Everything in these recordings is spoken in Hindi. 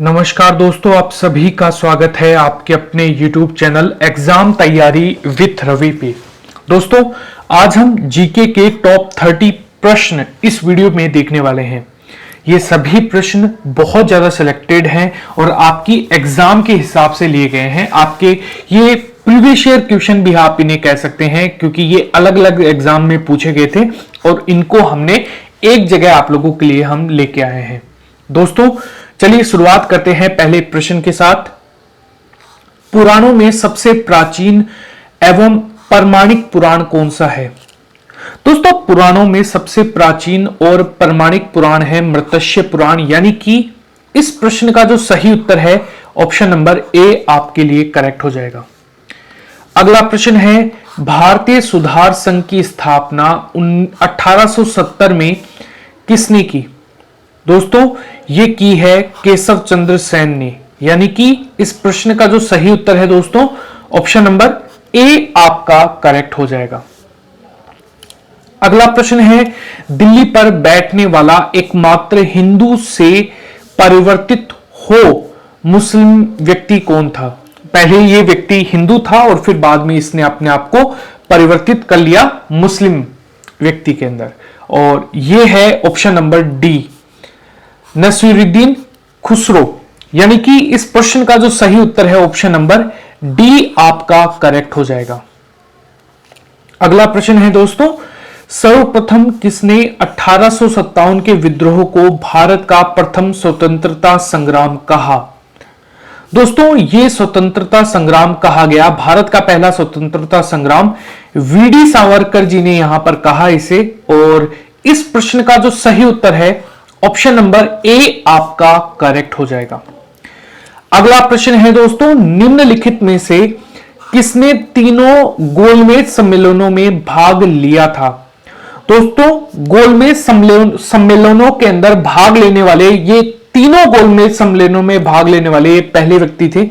नमस्कार दोस्तों, आप सभी का स्वागत है आपके अपने YouTube चैनल एग्जाम तैयारी विथ रवि पे। दोस्तों, आज हम जीके के टॉप 30 प्रश्न इस वीडियो में देखने वाले हैं। ये सभी प्रश्न बहुत ज्यादा सिलेक्टेड हैं और आपकी एग्जाम के हिसाब से लिए गए हैं। आपके ये प्रीवियस ईयर क्वेश्चन भी आप इन्हें कह सकते हैं, क्योंकि ये अलग अलग एग्जाम में पूछे गए थे और इनको हमने एक जगह आप लोगों के लिए हम लेके आए हैं। दोस्तों, चलिए शुरुआत करते हैं पहले प्रश्न के साथ। पुराणों में सबसे प्राचीन एवं प्रमाणिक पुराण कौन सा है? दोस्तों, पुराणों में सबसे प्राचीन और प्रमाणिक पुराण है मृत्स्य पुराण, यानी कि इस प्रश्न का जो सही उत्तर है ऑप्शन नंबर ए आपके लिए करेक्ट हो जाएगा। अगला प्रश्न है, भारतीय सुधार संघ की स्थापना 1870 में किसने की? दोस्तों, ये की है केशव चंद्र सेन ने, यानी कि इस प्रश्न का जो सही उत्तर है दोस्तों ऑप्शन नंबर ए आपका करेक्ट हो जाएगा। अगला प्रश्न है, दिल्ली पर बैठने वाला एकमात्र हिंदू से परिवर्तित हो मुस्लिम व्यक्ति कौन था? पहले ये व्यक्ति हिंदू था और फिर बाद में इसने अपने आप को परिवर्तित कर लिया मुस्लिम व्यक्ति के अंदर, और ये है option number D, Nasiruddin Khusro. यानी कि इस प्रश्न का जो सही उत्तर है ऑप्शन नंबर डी आपका करेक्ट हो जाएगा। अगला प्रश्न है दोस्तों, सर्वप्रथम किसने 1857 के विद्रोह को भारत का प्रथम स्वतंत्रता संग्राम कहा? दोस्तों, ये स्वतंत्रता संग्राम कहा गया, भारत का पहला स्वतंत्रता संग्राम वीडी सावरकर जी ने यहां पर कहा इसे, और इस प्रश्न का जो सही उत्तर है ऑप्शन नंबर ए आपका करेक्ट हो जाएगा। अगला प्रश्न है दोस्तों, निम्नलिखित में से किसने तीनों गोलमेज सम्मेलनों में भाग लिया था? दोस्तों, गोलमेज सम्मेलनों के अंदर भाग लेने वाले, ये तीनों गोलमेज सम्मेलनों में भाग लेने वाले पहले व्यक्ति थे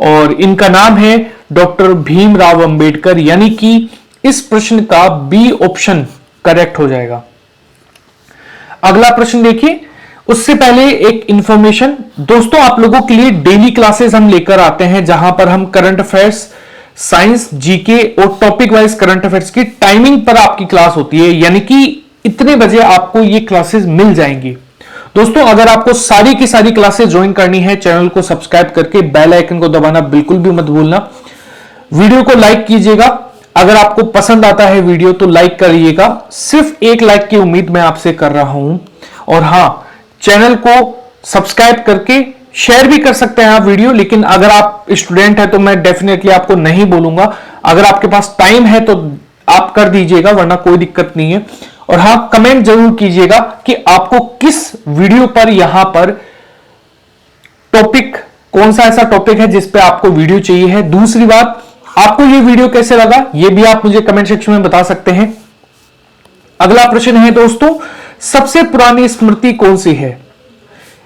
और इनका नाम है डॉक्टर भीमराव अंबेडकर, यानी कि इस प्रश्न का बी ऑप्शन करेक्ट हो जाएगा। अगला प्रश्न देखिए, उससे पहले एक इंफॉर्मेशन दोस्तों, आप लोगों के लिए डेली क्लासेस हम लेकर आते हैं जहां पर हम करंट अफेयर्स, साइंस, जीके और टॉपिक वाइज करंट अफेयर्स की टाइमिंग पर आपकी क्लास होती है, यानी कि इतने बजे आपको ये क्लासेस मिल जाएंगी। दोस्तों, अगर आपको सारी की सारी क्लासेस ज्वाइन करनी है, चैनल को सब्सक्राइब करके बेल आइकन को दबाना बिल्कुल भी मत भूलना। वीडियो को लाइक कीजिएगा, अगर आपको पसंद आता है वीडियो तो लाइक करिएगा, सिर्फ एक लाइक की उम्मीद मैं आपसे कर रहा हूं। और हां, चैनल को सब्सक्राइब करके शेयर भी कर सकते हैं आप वीडियो, लेकिन अगर आप स्टूडेंट हैं तो मैं डेफिनेटली आपको नहीं बोलूंगा। अगर आपके पास टाइम है तो आप कर दीजिएगा, वरना कोई दिक्कत नहीं है। और हां, कमेंट जरूर कीजिएगा कि आपको किस वीडियो पर यहां पर टॉपिक, कौन सा ऐसा टॉपिक है जिस पे आपको वीडियो चाहिए है। दूसरी बात, आपको ये वीडियो कैसे लगा ये भी आप मुझे कमेंट सेक्शन में बता सकते हैं। अगला प्रश्न है दोस्तों, सबसे पुरानी स्मृति कौन सी है?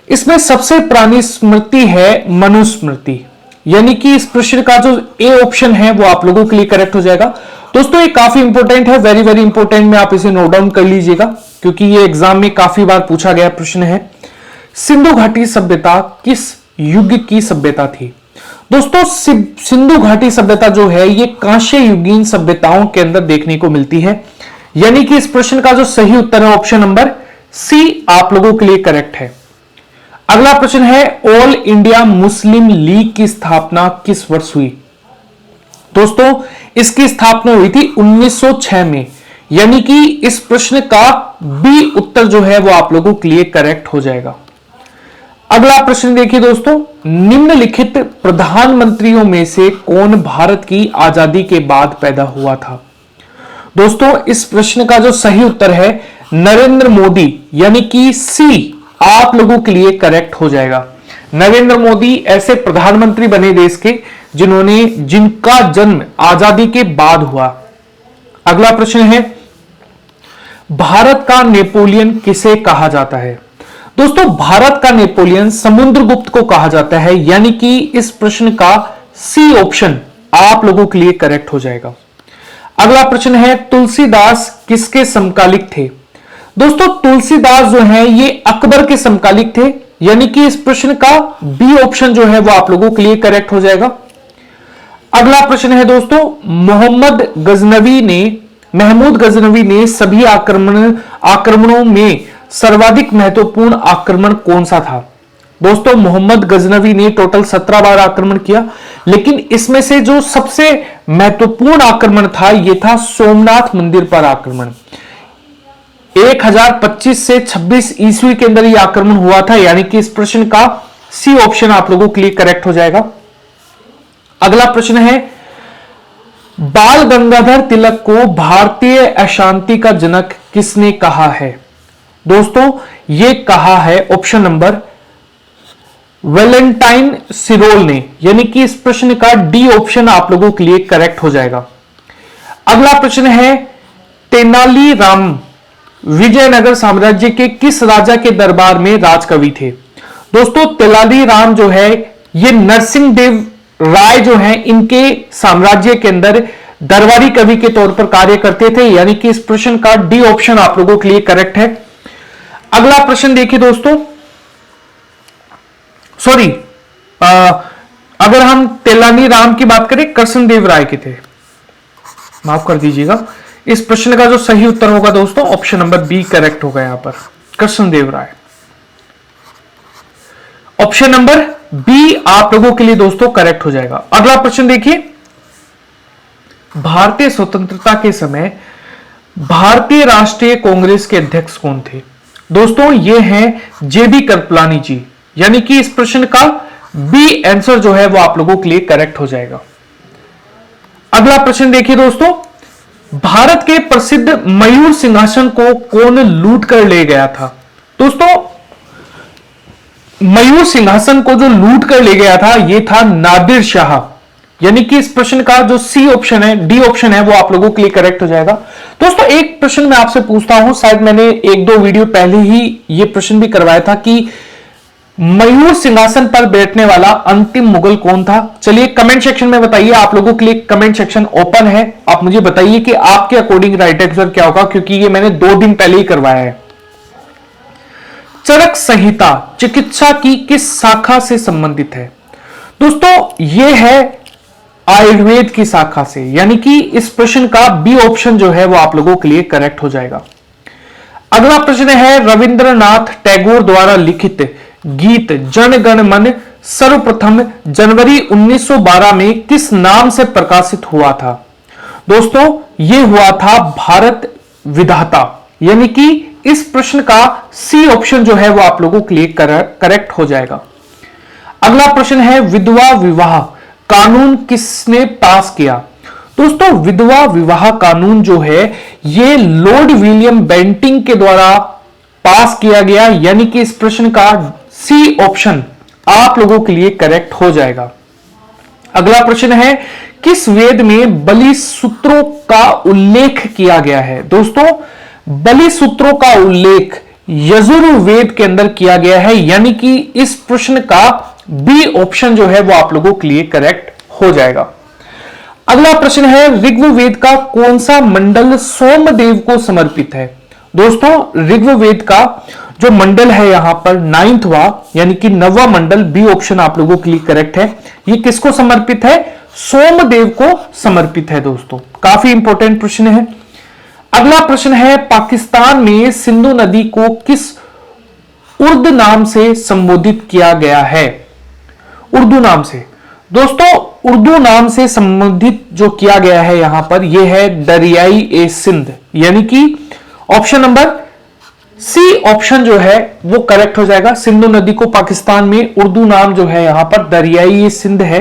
इसमें सबसे पुरानी स्मृति है मनुस्मृति, यानी कि इस प्रश्न का जो ए ऑप्शन है वो आप लोगों के लिए करेक्ट हो जाएगा। दोस्तों, ये काफी इंपॉर्टेंट है, वेरी वेरी इंपॉर्टेंट, में आप इसे नोट डाउन कर लीजिएगा क्योंकि ये एग्जाम में काफी बार पूछा गया प्रश्न है। सिंधु घाटी सभ्यता किस युग की सभ्यता थी? दोस्तों, सिंधु घाटी सभ्यता जो है ये कांस्य युगीन सभ्यताओं के अंदर देखने को मिलती है, यानी कि इस प्रश्न का जो सही उत्तर है ऑप्शन नंबर सी आप लोगों के लिए करेक्ट है। अगला प्रश्न है, ऑल इंडिया मुस्लिम लीग की स्थापना किस वर्ष हुई? दोस्तों, इसकी स्थापना हुई थी 1906 में, यानी कि इस प्रश्न का बी उत्तर जो है वो आप लोगों के लिए करेक्ट हो जाएगा। अगला प्रश्न देखिए दोस्तों, निम्नलिखित प्रधानमंत्रियों में से कौन भारत की आजादी के बाद पैदा हुआ था? दोस्तों, इस प्रश्न का जो सही उत्तर है नरेंद्र मोदी, यानी कि सी आप लोगों के लिए करेक्ट हो जाएगा। नरेंद्र मोदी ऐसे प्रधानमंत्री बने देश के जिनका जन्म आजादी के बाद हुआ। अगला प्रश्न है, भारत का नेपोलियन किसे कहा जाता है? दोस्तों, भारत का नेपोलियन समुद्रगुप्त को कहा जाता है, यानी कि इस प्रश्न का सी ऑप्शन आप लोगों के लिए करेक्ट हो जाएगा। अगला प्रश्न है, तुलसीदास किसके समकालिक थे? दोस्तों, तुलसीदास जो है ये अकबर के समकालिक थे, यानी कि इस प्रश्न का बी ऑप्शन जो है वो आप लोगों के लिए करेक्ट हो जाएगा। अगला प्रश्न है दोस्तों, महमूद गजनवी ने सभी आक्रमणों में सर्वाधिक महत्वपूर्ण आक्रमण कौन सा था? दोस्तों मोहम्मद गजनवी ने टोटल 17 बार आक्रमण किया, लेकिन इसमें से जो सबसे महत्वपूर्ण आक्रमण था यह था सोमनाथ मंदिर पर आक्रमण। 1025 से 26 ईस्वी के अंदर यह आक्रमण हुआ था, यानी कि इस प्रश्न का सी ऑप्शन आप लोगों के लिए करेक्ट हो जाएगा। अगला प्रश्न है, बाल गंगाधर तिलक को भारतीय अशांति का जनक किसने कहा है? दोस्तों यह कहा है ऑप्शन नंबर वैलेंटाइन सिरोल ने, यानी कि इस प्रश्न का डी ऑप्शन आप लोगों के लिए करेक्ट हो जाएगा। अगला प्रश्न है, तेनालीराम विजयनगर साम्राज्य के किस राजा के दरबार में राजकवि थे? दोस्तों तेनालीराम जो है ये नरसिंह देव राय जो है इनके साम्राज्य के अंदर दरबारी कवि के तौर पर कार्य करते थे, यानी कि इस प्रश्न का डी ऑप्शन आप लोगों के लिए करेक्ट है। अगला प्रश्न देखिए दोस्तों, सॉरी अगर हम तेनालीराम की बात करें कृष्णदेव राय के थे, माफ कर दीजिएगा। इस प्रश्न का जो सही उत्तर होगा दोस्तों ऑप्शन नंबर बी करेक्ट होगा, यहां पर कृष्णदेव राय। ऑप्शन नंबर बी आप लोगों के लिए दोस्तों करेक्ट हो जाएगा। अगला प्रश्न देखिए, भारतीय स्वतंत्रता के समय भारतीय राष्ट्रीय कांग्रेस के अध्यक्ष कौन थे? दोस्तों ये हैं जेबी कृपलानी जी, यानी कि इस प्रश्न का बी आंसर जो है वो आप लोगों के लिए करेक्ट हो जाएगा। अगला प्रश्न देखिए दोस्तों, भारत के प्रसिद्ध मयूर सिंहासन को कौन लूट कर ले गया था? दोस्तों मयूर सिंहासन को जो लूट कर ले गया था यह था नादिर शाह, यानी कि इस प्रश्न का जो सी ऑप्शन है, डी ऑप्शन है वो आप लोगों के लिए करेक्ट हो जाएगा। दोस्तों एक प्रश्न मैं आपसे पूछता हूं, शायद मैंने एक दो वीडियो पहले ही यह प्रश्न भी करवाया था कि मयूर सिंहासन पर बैठने वाला अंतिम मुगल कौन था? चलिए कमेंट सेक्शन में बताइए, आप लोगों के लिए कमेंट सेक्शन ओपन है। आप मुझे बताइए कि आपके अकॉर्डिंग राइट आंसर क्या होगा, क्योंकि ये मैंने 2 दिन पहले ही करवाया है। चरक संहिता चिकित्सा की किस शाखा से संबंधित है? दोस्तों यह है आयुर्वेद की शाखा से, यानी कि इस प्रश्न का बी ऑप्शन जो है वो आप लोगों के लिए करेक्ट हो जाएगा। अगला प्रश्न है, रविंद्रनाथ टैगोर द्वारा लिखित गीत जन गण मन सर्वप्रथम जनवरी 1912 में किस नाम से प्रकाशित हुआ था? दोस्तों यह हुआ था भारत विधाता, यानी कि इस प्रश्न का सी ऑप्शन जो है वो आप लोगों के लिए करेक्ट हो जाएगा। अगला प्रश्न है, विधवा विवाह कानून किसने पास किया? दोस्तों विधवा विवाह कानून जो है ये लॉर्ड विलियम बेंटिंग के द्वारा पास किया गया, यानी कि इस प्रश्न का सी ऑप्शन आप लोगों के लिए करेक्ट हो जाएगा। अगला प्रश्न है, किस वेद में बलि सूत्रों का उल्लेख किया गया है? दोस्तों बलि सूत्रों का उल्लेख यजुर्वेद के अंदर किया गया है, यानी कि इस प्रश्न का बी ऑप्शन जो है वो आप लोगों के लिए करेक्ट हो जाएगा। अगला प्रश्न है, ऋग्वेद का कौन सा मंडल सोमदेव को समर्पित है? दोस्तों ऋग्वेद का जो मंडल है यहां पर 9वां यानी कि 9वां मंडल, बी ऑप्शन आप लोगों के लिए करेक्ट है। ये किसको समर्पित है? सोमदेव को समर्पित है। दोस्तों काफी इंपॉर्टेंट प्रश्न है। अगला प्रश्न है, पाकिस्तान में सिंधु नदी को किस उर्दू नाम से संबोधित किया गया है? उर्दू नाम से। दोस्तों उर्दू नाम से संबोधित जो किया गया है यहां पर यह है दरियाई ए सिंध, यानी कि ऑप्शन नंबर सी ऑप्शन जो है वो करेक्ट हो जाएगा। सिंधु नदी को पाकिस्तान में उर्दू नाम जो है यहां पर दरियाई ए सिंध है।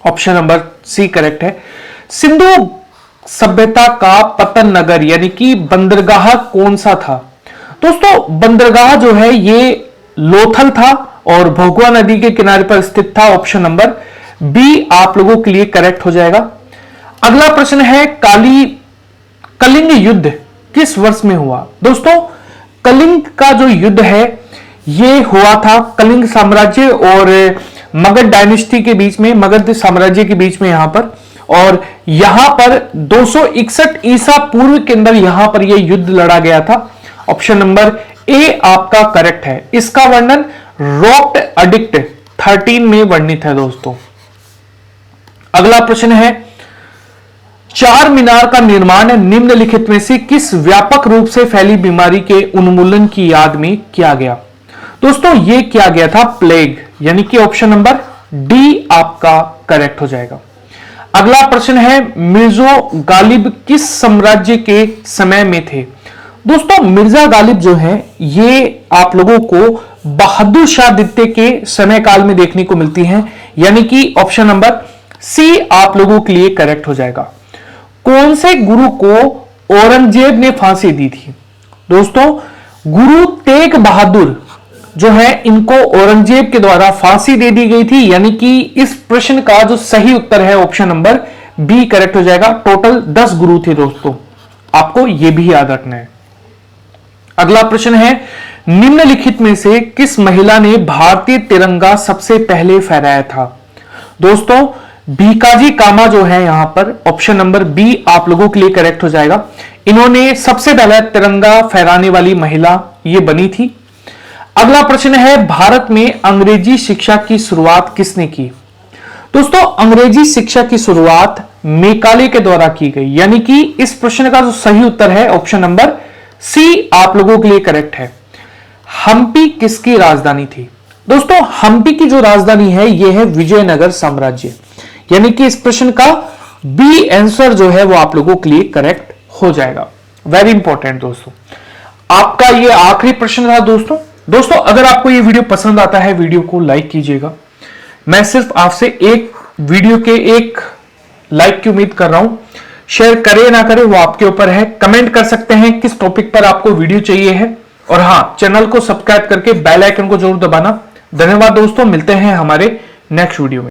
ऑप्शन नंबर सी करेक्ट है। सिंधु सभ्यता का पतन नगर यानी कि बंदरगाह कौन सा था? दोस्तों बंदरगाह जो है ये लोथल था और भोगवा नदी के किनारे पर स्थित था। ऑप्शन नंबर बी आप लोगों के लिए करेक्ट हो जाएगा। अगला प्रश्न है, कलिंग युद्ध किस वर्ष में हुआ? दोस्तों कलिंग का जो युद्ध है ये हुआ था कलिंग साम्राज्य और मगध डायनेस्टी के बीच में, मगध साम्राज्य के बीच में यहां पर, और यहां पर 261 ईसा पूर्व के अंदर यहां पर यह युद्ध लड़ा गया था। ऑप्शन नंबर ए आपका करेक्ट है। इसका वर्णन रॉक एडिक्ट 13 में वर्णित है दोस्तों। अगला प्रश्न है, चार मीनार का निर्माण निम्नलिखित में से किस व्यापक रूप से फैली बीमारी के उन्मूलन की याद में किया गया? दोस्तों ये किया गया था प्लेग, यानी कि ऑप्शन नंबर डी आपका करेक्ट हो जाएगा। अगला प्रश्न है, मिर्जो गालिब किस साम्राज्य के समय में थे? दोस्तों मिर्जा गालिब जो है ये आप लोगों को बहादुर शाह द्वितीय के समय काल में देखने को मिलती हैं, यानी कि ऑप्शन नंबर सी आप लोगों के लिए करेक्ट हो जाएगा। कौन से गुरु को औरंगजेब ने फांसी दी थी? दोस्तों गुरु तेग बहादुर जो है इनको औरंगजेब के द्वारा फांसी दे दी गई थी, यानी कि इस प्रश्न का जो सही उत्तर है ऑप्शन नंबर बी करेक्ट हो जाएगा। टोटल 10 गुरु थे दोस्तों, आपको यह भी याद रखना है। अगला प्रश्न है, निम्नलिखित में से किस महिला ने भारतीय तिरंगा सबसे पहले फहराया था? दोस्तों भीकाजी कामा जो है यहां पर ऑप्शन नंबर बी आप लोगों के लिए करेक्ट हो जाएगा। इन्होंने सबसे पहले तिरंगा फहराने वाली महिला ये बनी थी। अगला प्रश्न है, भारत में अंग्रेजी शिक्षा की शुरुआत किसने की? दोस्तों अंग्रेजी शिक्षा की शुरुआत मेकाले के द्वारा की गई, यानी कि इस प्रश्न का जो सही उत्तर है ऑप्शन नंबर सी आप लोगों के लिए करेक्ट है। हम्पी किसकी राजधानी थी? दोस्तों हम्पी की जो राजधानी है यह है विजयनगर साम्राज्य, यानी कि इस प्रश्न का बी आंसर जो है वो आप लोगों के लिए करेक्ट हो जाएगा। वेरी इंपॉर्टेंट दोस्तों, आपका ये आखिरी प्रश्न था दोस्तों अगर आपको ये वीडियो पसंद आता है वीडियो को लाइक कीजिएगा। मैं सिर्फ आपसे एक वीडियो के एक लाइक की उम्मीद कर रहा हूं। शेयर करें ना करें वो आपके ऊपर है। कमेंट कर सकते हैं किस टॉपिक पर आपको वीडियो चाहिए है, और हां चैनल को सब्सक्राइब करके बेल आइकन को जरूर दबाना। धन्यवाद दोस्तों, मिलते हैं हमारे नेक्स्ट वीडियो में।